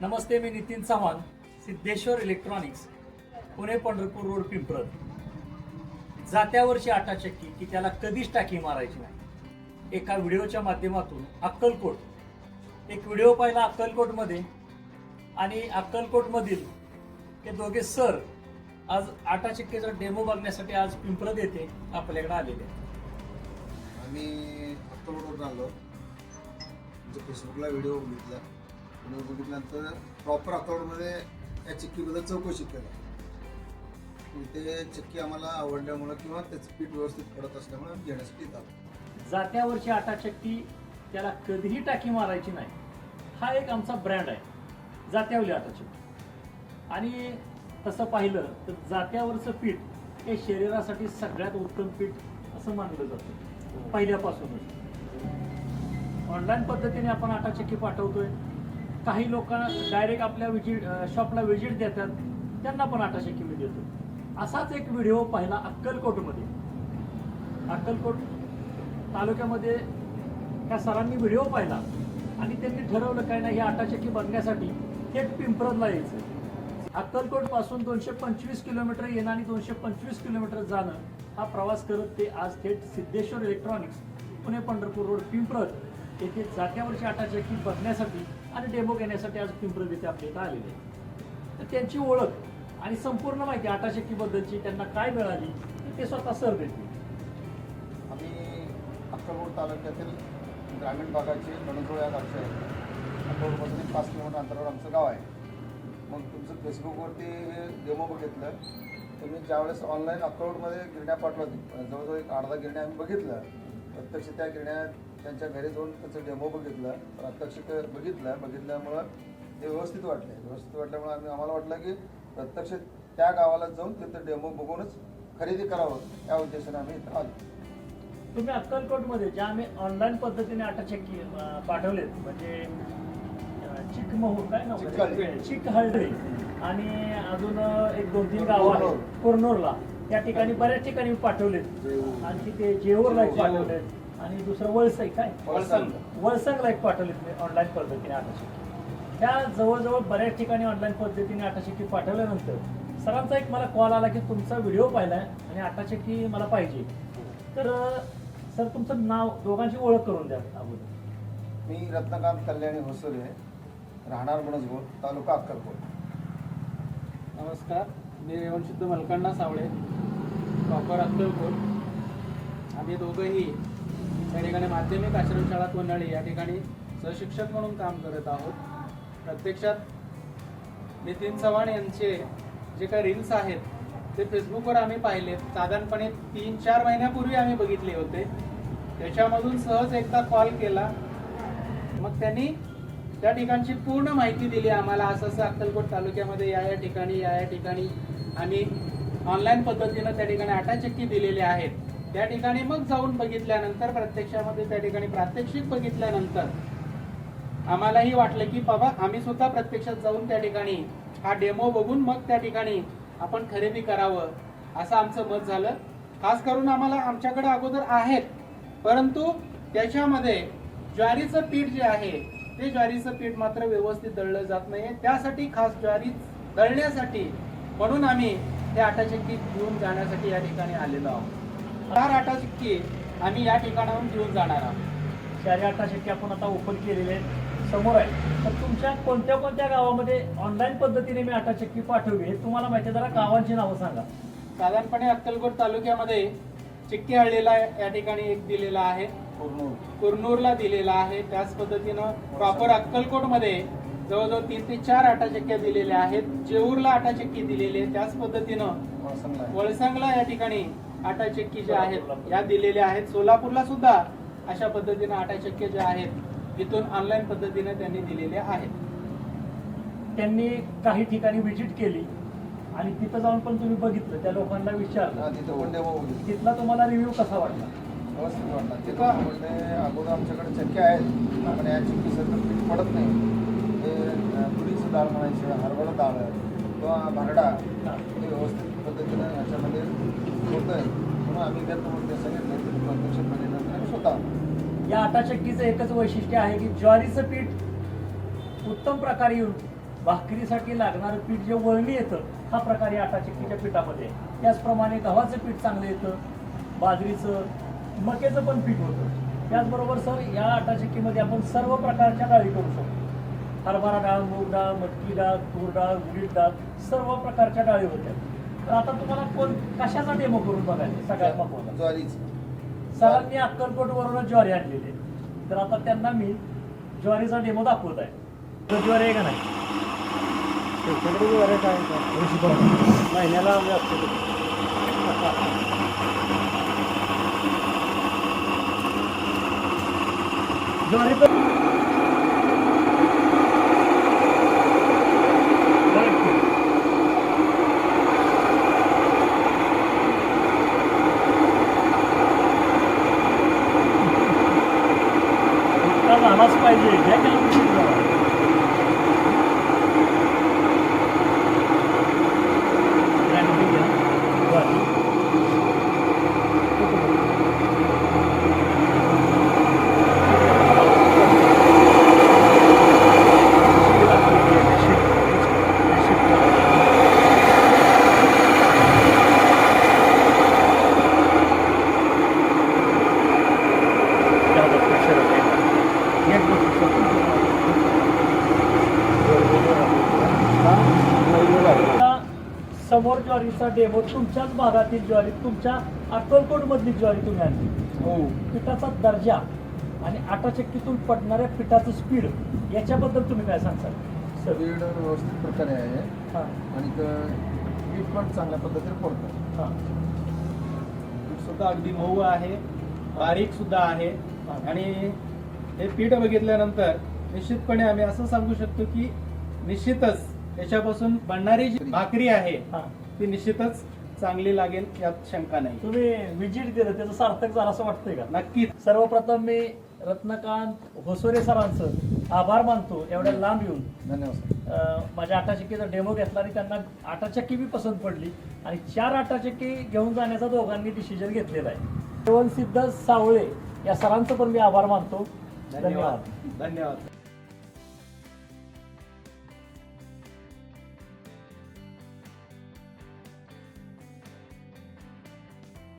नमस्ते, मी Nitin Chavan, Siddheshwar electronics, Pune Pandharpur road, Pimpalad. जात्यावरची आटा चक्की की त्याला कधीच टाकी मारायची नाही. एका व्हिडिओच्या माध्यमातून अक्कलकोट एक व्हिडिओ पाहिला अक्कलकोटमध्ये, आणि अक्कलकोटमधील ते दोघे सर आज आटा चक्कीचा डेमो बघण्यासाठी आज पिंपळद येथे आपल्याकडे आलेले आहेत. आम्ही अक्कलकोटवरून आलो. फेसबुकला व्हिडिओ बघितला. व्हिडिओ बघितल्यानंतर प्रॉपर अक्कलकोटमध्ये या चक्कीबद्दल चौकशी केली. ते चक्की आम्हाला आवडल्यामुळं किंवा त्याचं पीठ व्यवस्थित पडत असल्यामुळे आम्ही घेण्यासाठी येत आलो. जात्यावरची आटा चक्की त्याला कधीही टाकी मारायची नाही, हा एक आमचा ब्रँड आहे, जात्यावरली आटा चक्की. आणि तसं पाहिलं तर जात्यावरचं पीठ हे शरीरासाठी सगळ्यात उत्तम पीठ असं मानलं जातं पहिल्यापासूनच. ऑनलाईन पद्धतीने आपण आटा चक्की पाठवतोय. काही लोकांना डायरेक्ट आपल्या शॉपला व्हिजिट देतात, त्यांना पण आटा चक्की मी देतो. असाच एक व्हिडिओ पाहिला अक्कलकोटमध्ये. अक्कलकोट तालुक्यामध्ये त्या सरांनी व्हिडिओ पाहिला आणि त्यांनी ठरवलं काय नाही, ही आटा चक्की बघण्यासाठी थेट पिंपळदला यायचं. अक्कलकोट पासून 225 किलोमीटर येणं आणि 225 किलोमीटर जाणं हा प्रवास करत ते आज थेट सिद्धेश्वर इलेक्ट्रॉनिक्स, पुणे पंढरपूर रोड, पिंपळद येथे जात्यावरची आटा चक्की बघण्यासाठी आणि डेमो घेण्यासाठी आज पिंपळद येथे आपल्या इथं आलेले आहेत. तर त्यांची ओळख आणि संपूर्ण माहिती आटा चक्कीबद्दलची त्यांना काय मिळाली ते स्वतः सर देतील. आम्ही अक्कलकोट तालुक्यातील ग्रामीण भागाचे गणजोळ या गावचे आहे. अक्कलकोटपासून 5 किलोमीटर अंतरावर आमचं गाव आहे. मग तुमचं फेसबुकवरती हे डेमो बघितलं. तुम्ही ज्यावेळेस ऑनलाईन अक्कलकोटमध्ये गिरण्या पाठवत, जवळजवळ एक 8-10 गिरण्या आम्ही बघितलं. प्रत्यक्ष त्या गिरण्या त्यांच्या घरी जाऊन त्याचं डेमो बघितलं, प्रात्यक्षिक बघितल्यामुळं ते व्यवस्थित वाटल्यामुळे आम्हाला वाटलं की प्रत्यक्ष त्या गावाला जाऊन तिथं डेमो बघूनच खरेदी करावं, या उद्देशाने आम्ही इथं आलो. तुम्ही अक्कलकोटमध्ये ज्या आम्ही ऑनलाईन पद्धतीने आटा चक्की पाठवलेत, म्हणजे चिकमहूर काय नाव, चिकहळ्ळी आणि अजून एक 2-3 गाव आहेत कुरनूरला, त्या ठिकाणी बऱ्याच ठिकाणी पाठवलेत. आणखी ते जेऊरला एक पाठवलेत आणि दुसरं वळसंगला एक पाठवलेत ऑनलाईन पद्धतीने आटा चक्की. त्या जवळजवळ बऱ्याच ठिकाणी ऑनलाईन पद्धतीने आटा चक्की पाठवल्यानंतर सरांचा एक मला कॉल आला की तुमचा व्हिडिओ पाहिलाय आणि आटा चक्की मला पाहिजे. तर सर, तुमचं नाव, दोघांची ओळख करून द्या अगोदर. मी रत्नकांत कल्याणी होसरे, राहणार बनसगोड, तालुका अक्कलकोट. नमस्कार, मी रेवणसिद्ध मलकांना सावळे, प्रॉपर अक्कलकोट. आम्ही दोघंही त्या ठिकाणी माध्यमिक आश्रमशाळा कोन्हाळी या ठिकाणी सहशिक्षक म्हणून काम करत आहोत. प्रत्यक्षात नितीन चव्हाण यांचे जे काही रील्स आहेत ते फेसबुकवर आम्ही पाहिलेत. साधारणपणे 3-4 महिन्यापूर्वी आम्ही बघितले होते. त्याच्यामधून सहज एकदा कॉल केला. मग त्यांनी त्या ठिकाणची पूर्ण माहिती दिली आम्हाला. असं अक्कलकोट तालुक्यामध्ये या ठिकाणी आम्ही ऑनलाईन पद्धतीनं त्या ठिकाणी आटा चक्की दिलेली आहेत. त्या ठिकाणी मग जाऊन बघितल्यानंतर, प्रत्यक्षामध्ये त्या ठिकाणी प्रात्यक्षिक बघितल्यानंतर आम्हालाही वाटलं की बाबा आम्ही सुद्धा प्रत्यक्षात जाऊन त्या ठिकाणी हा डेमो बघून मग त्या ठिकाणी आपण खरेदी करावं, असं आमचं मत झालं. खास करून आमच्याकडे अगोदर आहेत, परंतु त्याच्यामध्ये ज्वारीचं पीठ जे आहे ते ज्वारीचं पीठ मात्र व्यवस्थित दळलं जात नाही. त्यासाठी खास ज्वारी दळण्यासाठी म्हणून आम्ही त्या आटा चक्की घेऊन जाण्यासाठी या ठिकाणी आलेलो आहोत. 4 आटा चक्की आम्ही या ठिकाणाहून घेऊन जाणार आहोत. 4 आटा चक्की आपण आता ओपन केलेले आहेत, समोर आहे. तर तुमच्या कोणत्या कोणत्या गावामध्ये ऑनलाईन पद्धतीने मी आटा चक्की पाठवली हे तुम्हाला माहिती आहे, जरा गावांची नावं सांगा. साधारणपणे अक्कलकोट तालुक्यामध्ये चिक्कीहळ्ळीला या ठिकाणी एक दिलेला आहे, कुरनूरला दिलेला आहे. त्याच पद्धतीनं प्रॉपर अक्कलकोटमध्ये जवळजवळ 3 ते 4 आटा चक्क्या दिलेल्या आहेत. जेऊरला आटा चक्की दिलेली आहे. त्याच पद्धतीनं वळसंगला या ठिकाणी आटा चक्की ज्या आहेत या दिलेल्या आहेत. सोलापूरला सुद्धा अशा पद्धतीनं आटा चक्की ज्या आहेत इथून ऑनलाईन पद्धतीने त्यांनी दिलेल्या आहेत. त्यांनी काही ठिकाणी व्हिजिट केली आणि तिथं जाऊन पण तुम्ही बघितलं, त्या लोकांना विचारलं, तिथं पण डेमो बघितलं. तिथला तुम्हाला रिव्ह्यू कसा वाटला? व्यवस्थित वाटला. तिथं म्हणजे अगोदर आमच्याकडे चक्की आहेत, आपण या चक्कीचं पीठ पडत नाही. ते तुरीचं डाळ म्हणायचं, हरभरा डाळ किंवा भरडा, हे व्यवस्थित पद्धतीनं ह्याच्यामध्ये होतं आहे. म्हणून आम्ही घेतो म्हणून ते सांगितलं प्रत्यक्ष बघितल्यानंतर आम्ही स्वतः. या आटा चक्कीचं एकच वैशिष्ट्य आहे की ज्वारीचं पीठ उत्तम प्रकारे येऊन भाकरीसाठी लागणारं पीठ जे वळणी येतं हा प्रकार या आटा चक्कीच्या पिठामध्ये आहे. त्याचप्रमाणे गव्हाचं पीठ चांगलं येतं, बाजरीचं, मक्याचं पण पीठ होतं. त्याचबरोबर सर या आटा चक्कीमध्ये आपण सर्व प्रकारच्या डाळी करू शकतो. हरभरा डाळ, मूग डाळ, मटकी डाळ, तूर डाळ, उडीद डाळ, सर्व प्रकारच्या डाळी होत्या. तर आता तुम्हाला कशाचा डेमो करून बघायचं सगळ्यात महत्त्वाचा. ज्वारीच. सरांनी अक्कलकोटवरूनच ज्वारी आणलेली आहे. तर आता त्यांना मी ज्वारीचा डेमो दाखवत आहे. तर ज्वारी आहे का नाही महिन्याला ज्वारी तर झालाच पाहिजे. घ्या की समोर ज्वारीचा डेमो तुमच्याच भागातील ज्वारी, तुमच्या अक्कलकोट मधली ज्वारी तुम्ही आणली. पिठाचा दर्जा आणि आटा चक्कीतून पडणाऱ्या पिठाचं स्पीड याच्याबद्दल तुम्ही काय सांगता? स्पीड व्यवस्थित प्रकारे आहे हां आणि पीठ पण चांगल्या पद्धतीने पडतं. हां पीठ सुद्धा अगदी मऊ आहे, बारीक सुद्धा आहे. आणि हे पीठ बघितल्यानंतर निश्चितपणे आम्ही असं सांगू शकतो की निश्चितच त्याच्यापासून बनणारी जी भाकरी आहे हां ती निश्चितच चांगली लागेल यात शंका नाही. तुम्ही विजिट दिलं त्याचं सार्थक झालं असं वाटतंय का? नक्कीच. सर्वप्रथम मी रत्नकांत होसोरे सरांचं आभार मानतो एवढ्या लांब येऊन धन्यवाद. माझ्या आटा चक्कीचा डेमो घेतला आणि त्यांना आटा चक्की बी पसंत पडली आणि 4 आटा चक्की घेऊन जाण्याचा दोघांनी डिसिजन घेतलेला आहे. सिद्ध सावळे या सरांचं पण मी आभार मानतो. धन्यवाद. धन्यवाद.